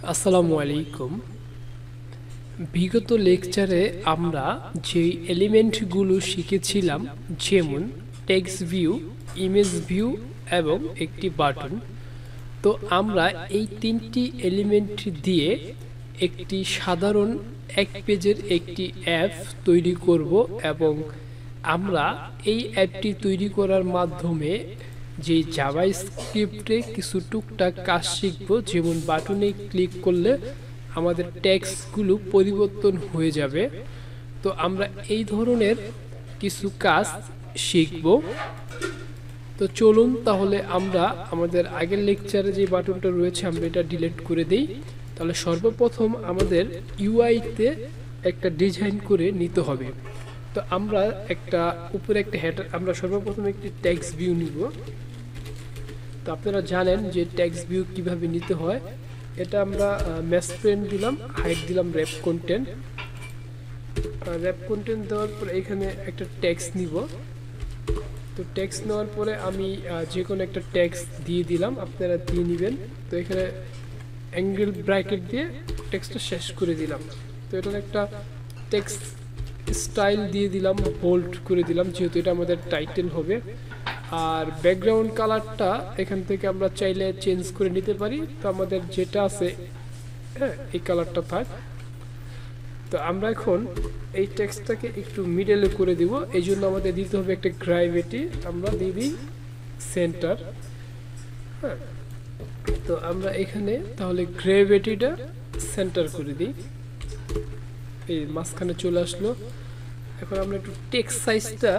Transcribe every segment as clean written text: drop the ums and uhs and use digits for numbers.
আসসালামু আলাইকুম। বিগত লেকচারে আমরা যে এলিমেন্টগুলো শিখেছিলাম, যেমন টেক্সট ভিউ, ইমেজ ভিউ এবং একটি বাটন, তো আমরা এই তিনটি এলিমেন্ট দিয়ে একটি সাধারণ এক পেজের একটি অ্যাপ তৈরি করব এবং আমরা এই অ্যাপটি তৈরি করার মাধ্যমে যে জাভাস্ক্রিপ্টে কিছু টুকটাক কাজ শিখব, যেমন বাটনে ক্লিক করলে আমাদের টেক্সটগুলো পরিবর্তন হয়ে যাবে। তো আমরা এই ধরনের কিছু কাজ শিখব। তো চলুন তাহলে আমরা আমাদের আগের লেকচারে যে বাটনটা রয়েছে আমরা এটা ডিলিট করে দেই। তাহলে সর্বপ্রথম আমাদের ইউআইতে একটা ডিজাইন করে নিতে হবে। তো আমরা একটা উপরে একটা হেডার, আমরা সর্বপ্রথম একটি টেক্সট ভিউ নিব। তো আপনারা জানেন যে টেক্সট ভিউ কিভাবে নিতে হয়। এটা আমরা ম্যাচ প্রিন্ট দিলাম, হাইট দিলাম র্যাপ কন্টেন্ট। র্যাপ কন্টেন্ট দেওয়ার পরে এখানে একটা টেক্সট নিব। তো টেক্সট নেওয়ার পরে আমি যে কোনো একটা টেক্সট দিয়ে দিলাম, আপনারা দিয়ে নেবেন। তো এখানে অ্যাঙ্গেল ব্র্যাকেট দিয়ে টেক্সটটা শেষ করে দিলাম। তো এটার একটা টেক্সট স্টাইল দিয়ে দিলাম, বোল্ড করে দিলাম, যেহেতু এটা আমাদের টাইটেল হবে। আর ব্যাকগ্রাউন্ড কালারটা এখান থেকে আমরা চাইলে চেঞ্জ করে নিতে পারি। তো আমাদের যেটা আছে, হ্যাঁ, এই কালারটা থাক। তো আমরা এখন এই টেক্সটটাকে একটু মিডলে করে দিব। এই জন্য আমাদের দিতে হবে একটা গ্র্যাভিটি, আমরা দিয়ে দিই সেন্টার। হ্যাঁ, তো আমরা এখানে তাহলে গ্র্যাভিটিটা সেন্টার করে দিই। এই মাঝখানে চলে আসলো। এখন আমরা একটু টেক্সট সাইজটা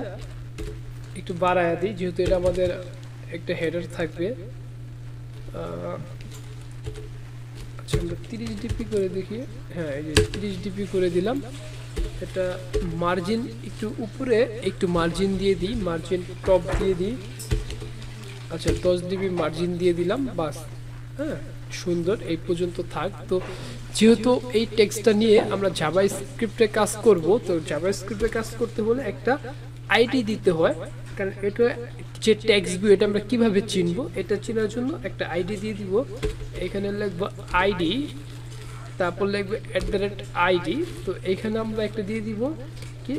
একটু বাড়ায় দিই, যেহেতু এটা আমাদের একটা হেডার থাকবে। আচ্ছা, আমরা 30 ডিপি করে দেখি। হ্যাঁ, এই যে 30 ডিপি করে দিলাম। এটা মার্জিন একটু উপরে একটু মার্জিন দিয়ে দিই, মার্জিন টপ দিয়ে দিই। আচ্ছা, 10 ডিবি মার্জিন দিয়ে দিলাম, বাস। হ্যাঁ, সুন্দর, এই পর্যন্ত থাক। তো যেহেতু এই টেক্সটটা নিয়ে আমরা জাভাস্ক্রিপ্টে কাজ করব, তো জাভাস্ক্রিপ্টে কাজ করতে হলে একটা আইডি দিতে হয়। কারণ এটা যে টেক্সট ভিউ, এটা আমরা কিভাবে চিনবো, এটা চেনার জন্য একটা আইডি দিয়ে দিব। এখানে লিখবো আইডি, তারপর লিখবো @id। তো এখানে আমরা একটা দিয়ে দিব কি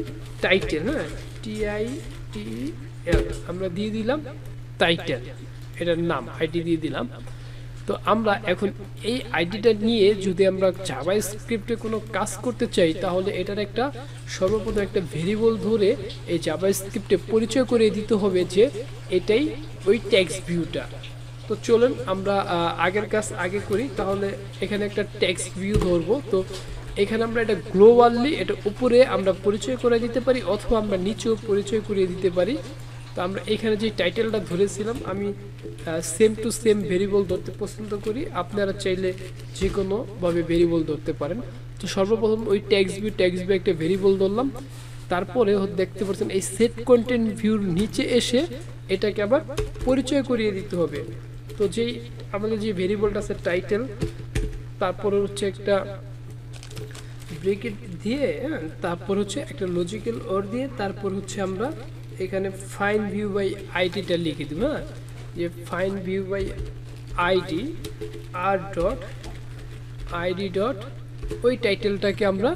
টাইটেল। হ্যাঁ, TITL আমরা দিয়ে দিলাম টাইটেল, এটার নাম আইডি দিয়ে দিলাম। তো আমরা এখন এই আইডিটা নিয়ে যদি আমরা জাভাস্ক্রিপ্টে কোনো কাজ করতে চাই, তাহলে এটার একটা সর্বপ্রথম একটা ভেরিয়েবল ধরে এই জাভাস্ক্রিপ্টে পরিচয় করে দিতে হবে যে এটাই ওই টেক্সট ভিউটা। তো চলুন আমরা আগের কাজ আগে করি। তাহলে এখানে একটা টেক্সট ভিউ ধরবো। তো এখানে আমরা এটা গ্লোবালি, এটা উপরে আমরা পরিচয় করে দিতে পারি, অথবা আমরা নিচেও পরিচয় করিয়ে দিতে পারি। তো আমরা এখানে যে টাইটেলটা ধরেছিলাম, আমি সেম টু সেম ভেরিয়েবল ধরতে পছন্দ করি। আপনারা চাইলে যে কোনোভাবে ভেরিয়েবল ধরতে পারেন। তো সর্বপ্রথম ওই টেক্সট ভিউ একটা ভেরিয়েবল ধরলাম। তারপরে দেখতে পাচ্ছেন এই সেট কন্টেন্ট ভিউর নিচে এসে এটাকে আবার পরিচয় করিয়ে দিতে হবে। তো যেই আমাদের যে ভেরিয়েবলটা আছে টাইটেল, তারপরে হচ্ছে একটা ব্রেকেট দিয়ে, তারপর হচ্ছে একটা লজিক্যাল অর দিয়ে, তারপর হচ্ছে আমরা এখানে ফাইন্ড ভিউ বাই আইডিটা লিখে দিব। হ্যাঁ, যে find view by ID r.id dot ওই টাইটেলটাকে আমরা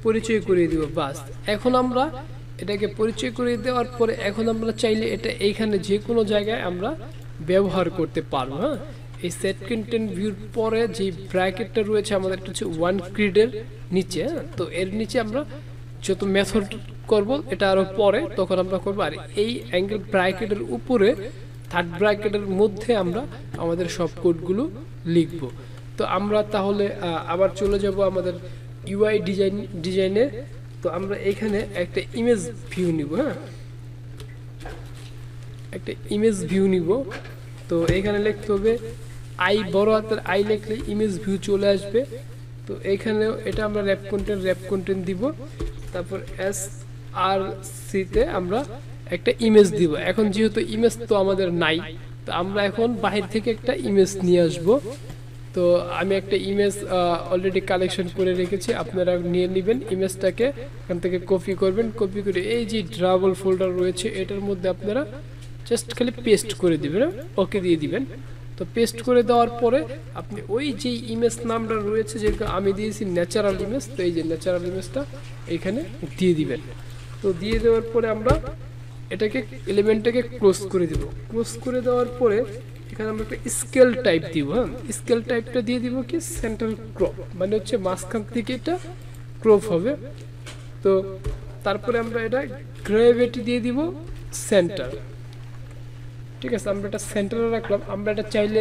পরিচয় করিয়ে দিব, বাস। এখন আমরা এটাকে পরিচয় করিয়ে দেওয়ার পরে এখন আমরা চাইলে এটা এইখানে যে কোনো জায়গায় আমরা ব্যবহার করতে পারবো। হ্যাঁ, এই সেট কন্টেন্ট ভিউর পরে যে ব্র্যাকেটটা রয়েছে আমাদের, এটা হচ্ছে ওয়ান গ্রিডের নিচে। তো এর নিচে আমরা যত মেথড করব এটা আরো পরে, তখন আমরা করবো। আর এই অ্যাঙ্গেল ব্র্যাকেটের উপরে থার্ড ব্র্যাকেটের মধ্যে আমরা আমাদের সব কোডগুলো লিখব। তো আমরা তাহলে আবার চলে যাব আমাদের ইউআই ডিজাইনে। তো আমরা এখানে একটা ইমেজ ভিউ নিব। হ্যাঁ, একটা ইমেজ ভিউ নিব। তো এখানে লিখতে হবে আই, বড় হাতের আই লিখলে ইমেজ ভিউ চলে আসবে। তো এখানেও এটা আমরা র্যাপ কন্টেন্ট দিব। তারপর SRC-তে আমরা একটা ইমেজ দিব। এখন যেহেতু ইমেজ তো আমাদের নাই, তো আমরা এখন বাহির থেকে একটা ইমেজ নিয়ে আসব। তো আমি একটা ইমেজ অলরেডি কালেকশন করে রেখেছি, আপনারা নিয়ে নেবেন ইমেজটাকে। এখান থেকে কপি করবেন, কপি করে এই যে ড্রাবল ফোল্ডার রয়েছে এটার মধ্যে আপনারা জাস্ট খালি পেস্ট করে দিবেন, ওকে দিয়ে দিবেন। তো পেস্ট করে দেওয়ার পরে আপনি ওই যে ইমেজ নামটা রয়েছে, যেটা আমি দিয়েছি ন্যাচারাল ইমেজ, তো এই যে ন্যাচারাল ইমেজটা এইখানে দিয়ে দিবেন। তো দিয়ে দেওয়ার পরে আমরা এটাকে এলিমেন্টটাকে ক্লোজ করে দিব। ক্লোজ করে দেওয়ার পরে এখানে আমরা একটা স্কেল টাইপ দিব। হ্যাঁ, স্কেল টাইপটা দিয়ে দিব কি সেন্টার ক্রপ, মানে হচ্ছে মাঝখান থেকে এটা ক্রপ হবে। তো তারপরে আমরা এটা গ্রেভিটি দিয়ে দিব সেন্টার। ঠিক আছে, আমরা এটা সেন্টারে রাখলাম। আমরা এটা চাইলে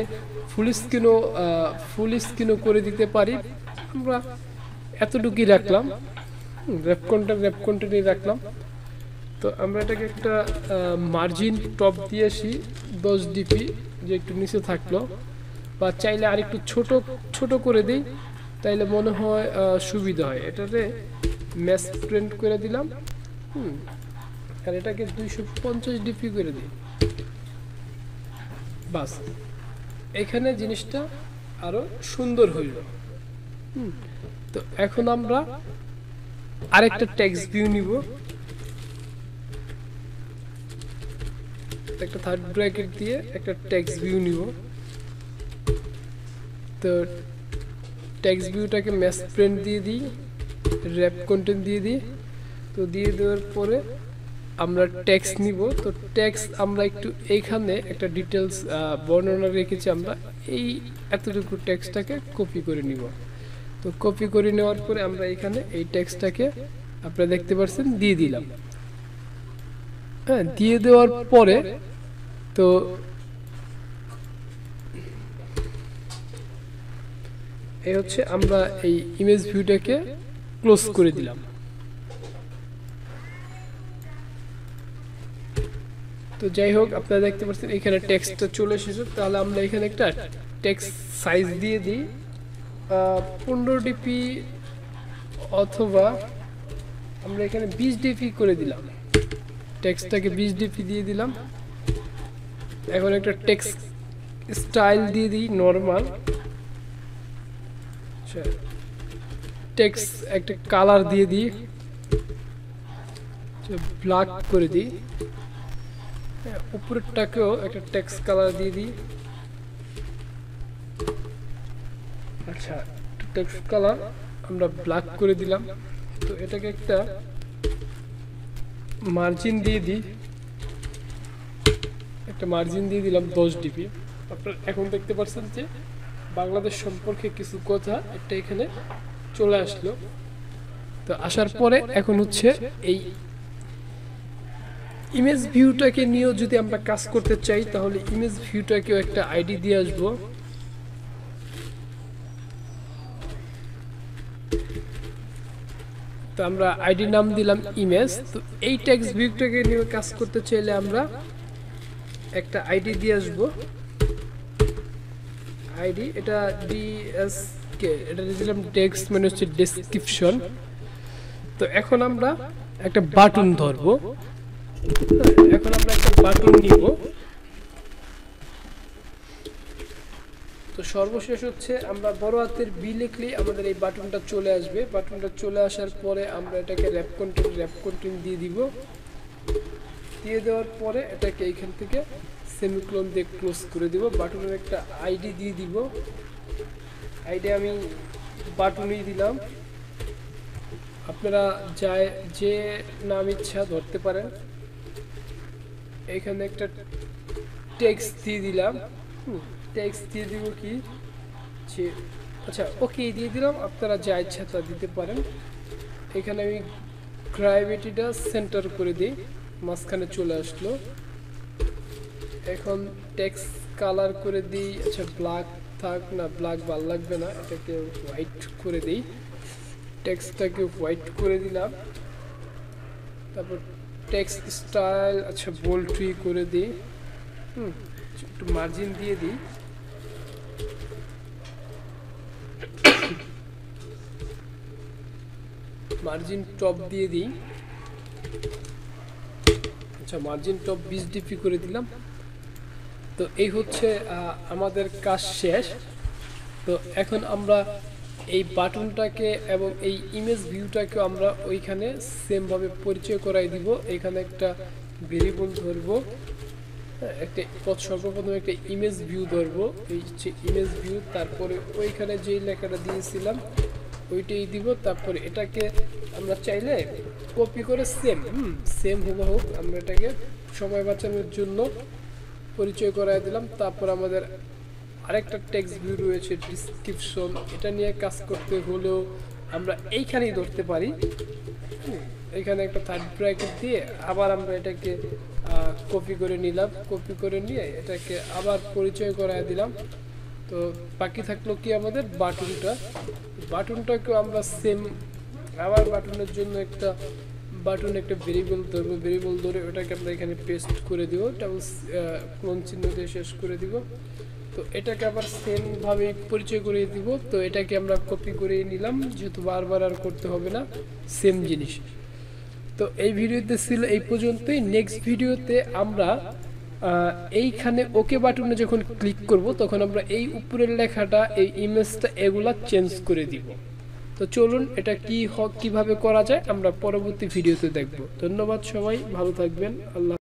ফুল স্ক্রিনও করে দিতে পারি। আমরা এতটুকুই রাখলাম, র্যাপ কন্টেন্টই রাখলাম। তো আমরা এটাকে একটা মার্জিন টপ দিয়ে আসি 10 dp, যে একটু নিচে থাকলো, বা চাইলে আর একটু ছোট করে দিই, তাইলে মনে হয় সুবিধা হয়। এটাতে ম্যাচ প্রিন্ট করে দিলাম, আর এটাকে 250 dp করে দিই। বাস, এখানে জিনিসটা আরো সুন্দর হইল। তো এখন আমরা আরেকটা টেক্সট ভিউ নিব, একটা থার্ড ব্র্যাকেট দিয়ে একটা টেক্সট ভিউ নিব। তো টেক্সট ভিউটাকে ম্যাচ প্রিন্ট দিয়ে দিই, র্যাপ কন্টেন্ট দিয়ে দিই। তো দিয়ে দেওয়ার পরে আমরা টেক্সট নিব। তো টেক্সট আমরা একটু এইখানে একটা ডিটেলস বর্ণনা রেখেছি, আমরা এই এতটুকু টেক্সটটাকে কপি করে নিব। তো কপি করে নেওয়ার পরে আমরা এখানে এই টেক্সটটাকে আপনারা দেখতে পাচ্ছেন দিয়ে দিলাম। হ্যাঁ, দিয়ে দেওয়ার পরে তো এই হচ্ছে আমরা এই ইমেজ ভিউটাকে ক্লোজ করে দিলাম। তো যাই হোক, আপনারা দেখতে পাচ্ছেন এখানে টেক্সটটা চলে এসেছে। তাহলে আমরা এখানে একটা টেক্সট সাইজ দিয়ে দিই 15 dp, অথবা আমরা এখানে 20 dp করে দিলাম। টেক্সটটাকে 20 dp দিয়ে দিলাম। এখন একটা টেক্সট স্টাইল দিয়ে দিই নরমাল। টেক্সট একটা কালার দিয়ে দিই, ব্ল্যাক করে দিই। উপরেরটাকেও একটা টেক্সট কালার দিয়ে দিই। আচ্ছা, টেক্সট কালার আমরা ব্ল্যাক করে দিলাম। তো এটাকে একটা মার্জিন দিয়ে দিই, একটা মার্জিন দিয়ে দিলাম 10 dp। আপনারা এখন দেখতে পাচ্ছেন যে বাংলাদেশ সম্পর্কে কিছু কথা একটা এখানে চলে আসলো। তো আসার পরে এখন হচ্ছে এই ইমেজ ভিউটাকে নিয়েও যদি আমরা কাজ করতে চাই, তাহলে ইমেজ ভিউটাকেও একটা আইডি দিয়ে আসবো। তো আমরা আইডি নাম দিলাম ইমেজ। তো এই টেক্সট ভিউটাকে নিয়ে কাজ করতে চাইলে আমরা একটা আইডি দিয়ে আসবো। আইডি এটা ডিএসকে, এটা দিলাম টেক্সট, মানে হচ্ছে ডেসক্রিপশন। তো এখন আমরা একটা বাটন ধরবো। এখন আমরা একটা বাটন নিব। তো সর্বশেষ হচ্ছে আমরা বড় হাতের বি লিখলেই আমাদের এই বাটনটা চলে আসবে। বাটনটা চলে আসার পরে আমরা এটাকে র্যাপ কন্টেন্ট দিয়ে দিব। দিয়ে দেওয়ার পরে এটাকে এইখান থেকে সেমিকোলন দিয়ে ক্লোজ করে দিব। বাটনের একটা আইডি দিয়ে দিব। আইডি আমি বাটনই দিলাম, আপনারা যে নাম ইচ্ছা ধরতে পারেন। এখানে একটা টেক্সট দিয়ে দিলাম। টেক্সট দিয়ে দিব কি, আচ্ছা ওকে দিয়ে দিলাম। আপনারা যা ইচ্ছা তা দিতে পারেন। এখানে আমি গ্র্যাভিটিটা সেন্টার করে দিই, মাঝখানে চলে আসলো। এখন টেক্সট কালার করে দিই, আচ্ছা ব্ল্যাক থাক না, ব্ল্যাক ভালো লাগবে না, এটাকে হোয়াইট করে দিই। টেক্সটটাকে হোয়াইট করে দিলাম। তারপর টেক্সট স্টাইল আচ্ছা বোল্ড করে দিই, একটু মার্জিন দিয়ে দিই। মার্জিন টপ দিয়ে দিই, আচ্ছা মার্জিন টপ 20 dp করে দিলাম। তো এই হচ্ছে আমাদের কাজ শেষ। তো এখন আমরা এই বাটনটাকে এবং এই ইমেজ ভিউটাকে আমরা ওইখানে সেম ভাবে পরিচয় করাই দিব। এখানে একটা ভেরিয়েবল ধরব, একটা সর্বপ্রথম একটা ইমেজ ভিউ ধরবো, এই যে ইমেজ ভিউ, তারপরে ওইখানে যেই লেখাটা দিয়েছিলাম ওইটাই দিব। তারপরে এটাকে আমরা চাইলে কপি করে সেম হুবহু আমরা এটাকে সময় বাঁচানোর জন্য পরিচয় করায় দিলাম। তারপর আমাদের আরেকটা টেক্সট ভিউ রয়েছে ডিসক্রিপশন, এটা নিয়ে কাজ করতে হলেও আমরা এইখানেই ধরতে পারি। এখানে একটা থার্ড ব্র্যাকেট দিয়ে আবার আমরা এটাকে কপি করে নিলাম, কপি করে নিয়ে এটাকে আবার পরিচয় করায় দিলাম। তো বাকি থাকলো কি আমাদের বাটনটাকেও আমরা সেম আবার বাটনের জন্য একটা ভেরিয়েবল ধরবো, ভেরিয়েবল ধরে ওটাকে আমরা এখানে পেস্ট করে দিব, ক্লোন চিহ্ন দিয়ে শেষ করে দিব। তো এটাকে আবার সেম ভাবে পরিচয় করিয়ে দিব। তো এটাকে আমরা কপি করে নিলাম, যেহেতু বারবার আর করতে হবে না, সেম জিনিস। তো এই ভিডিওতে ছিল এই পর্যন্তই। নেক্সট ভিডিওতে আমরা এইখানে ওকে বাটনে যখন ক্লিক করব তখন আমরা এই উপরের লেখাটা, এই ইমেজটা, এগুলা চেঞ্জ করে দিব। তো চলুন এটা কিভাবে করা যায় আমরা পরবর্তী ভিডিওতে দেখব। ধন্যবাদ, সবাই ভালো থাকবেন। আল্লাহ।